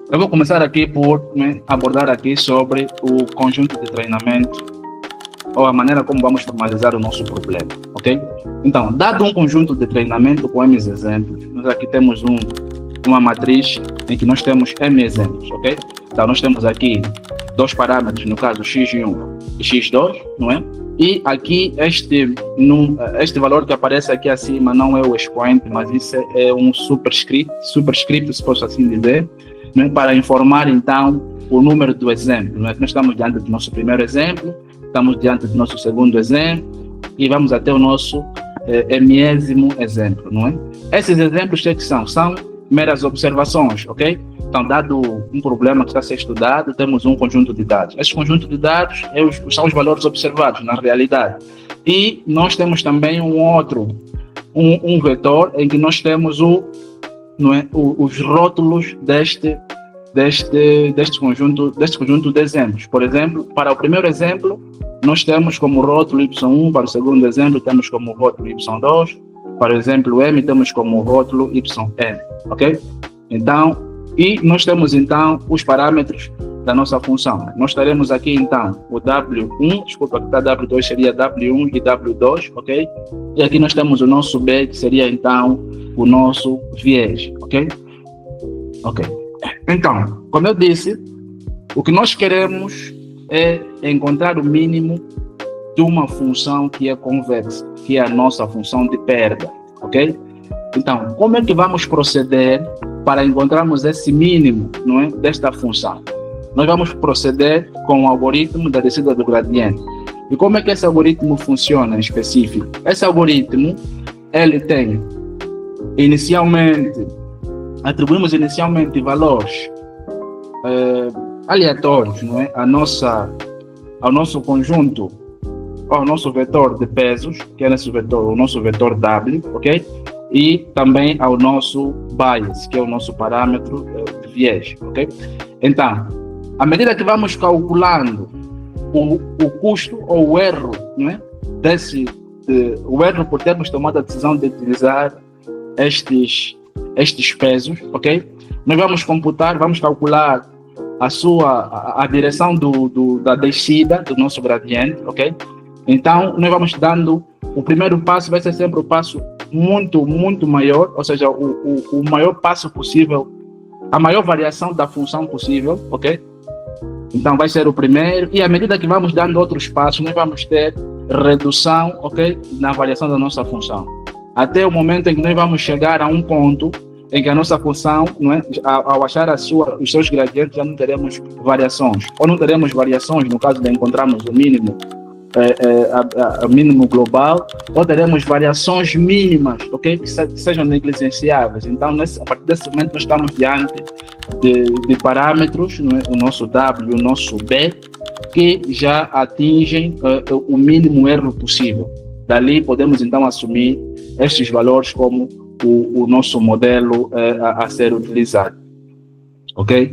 Eu vou começar aqui por abordar aqui sobre o conjunto de treinamento ou a maneira como vamos formalizar o nosso problema, ok? Então, dado um conjunto de treinamento com M exemplos, nós aqui temos uma matriz em que nós temos M exemplos, ok? Então, nós temos aqui dois parâmetros, no caso x1 e x2, não é? E aqui este valor que aparece aqui acima não é o expoente, mas isso é um superscript, se posso assim dizer, né? Para informar então o número do exemplo, né? Nós estamos diante do nosso primeiro exemplo, estamos diante do nosso segundo exemplo e vamos até o nosso mésimo exemplo, não é? Esses exemplos que são meras observações, ok? Então, dado um problema que está a ser estudado, temos um conjunto de dados. Esse conjunto de dados são os valores observados na realidade. E nós temos também um vetor em que nós temos os rótulos deste conjunto de exemplos. Por exemplo, para o primeiro exemplo, nós temos como rótulo y1, para o segundo exemplo, temos como rótulo y2, para o exemplo m, temos como rótulo yn, ok? Então, e nós temos então os parâmetros da nossa função. Nós teremos aqui então o W1, desculpa, aqui está W2, seria W1 e W2, ok? E aqui nós temos o nosso B, que seria então o nosso viés, ok? Ok. Então, como eu disse, o que nós queremos é encontrar o mínimo de uma função que é convexa, que é a nossa função de perda, ok? Então, como é que vamos proceder para encontrarmos esse mínimo, não é, desta função? Nós vamos proceder com o algoritmo da descida do gradiente. E como é que esse algoritmo funciona em específico? Esse algoritmo, ele tem atribuímos inicialmente valores aleatórios, não é, ao nosso conjunto, ao nosso vetor de pesos, que é o nosso vetor W, ok? E também ao nosso bias, que é o nosso parâmetro de viés, ok? Então, à medida que vamos calculando o custo ou o erro, não é? O erro por termos tomado a decisão de utilizar estes pesos, ok? Nós vamos calcular a direção da descida do nosso gradiente, ok? Então, nós vamos dando, o primeiro passo vai ser sempre o passo muito, muito maior, ou seja, o maior passo possível, a maior variação da função possível, ok? Então, vai ser o primeiro, e à medida que vamos dando outros passos, nós vamos ter redução, ok? Na variação da nossa função. Até o momento em que nós vamos chegar a um ponto em que a nossa função, não é, ao achar os seus gradientes, já não teremos variações, ou não teremos variações no caso de encontrarmos o mínimo, mínimo global, ou teremos variações mínimas, ok, que sejam negligenciáveis. Então, a partir desse momento, nós estamos diante de parâmetros, não é, o nosso W, o nosso B, que já atingem o mínimo erro possível. Dali, podemos então assumir estes valores como o nosso modelo a ser utilizado, ok?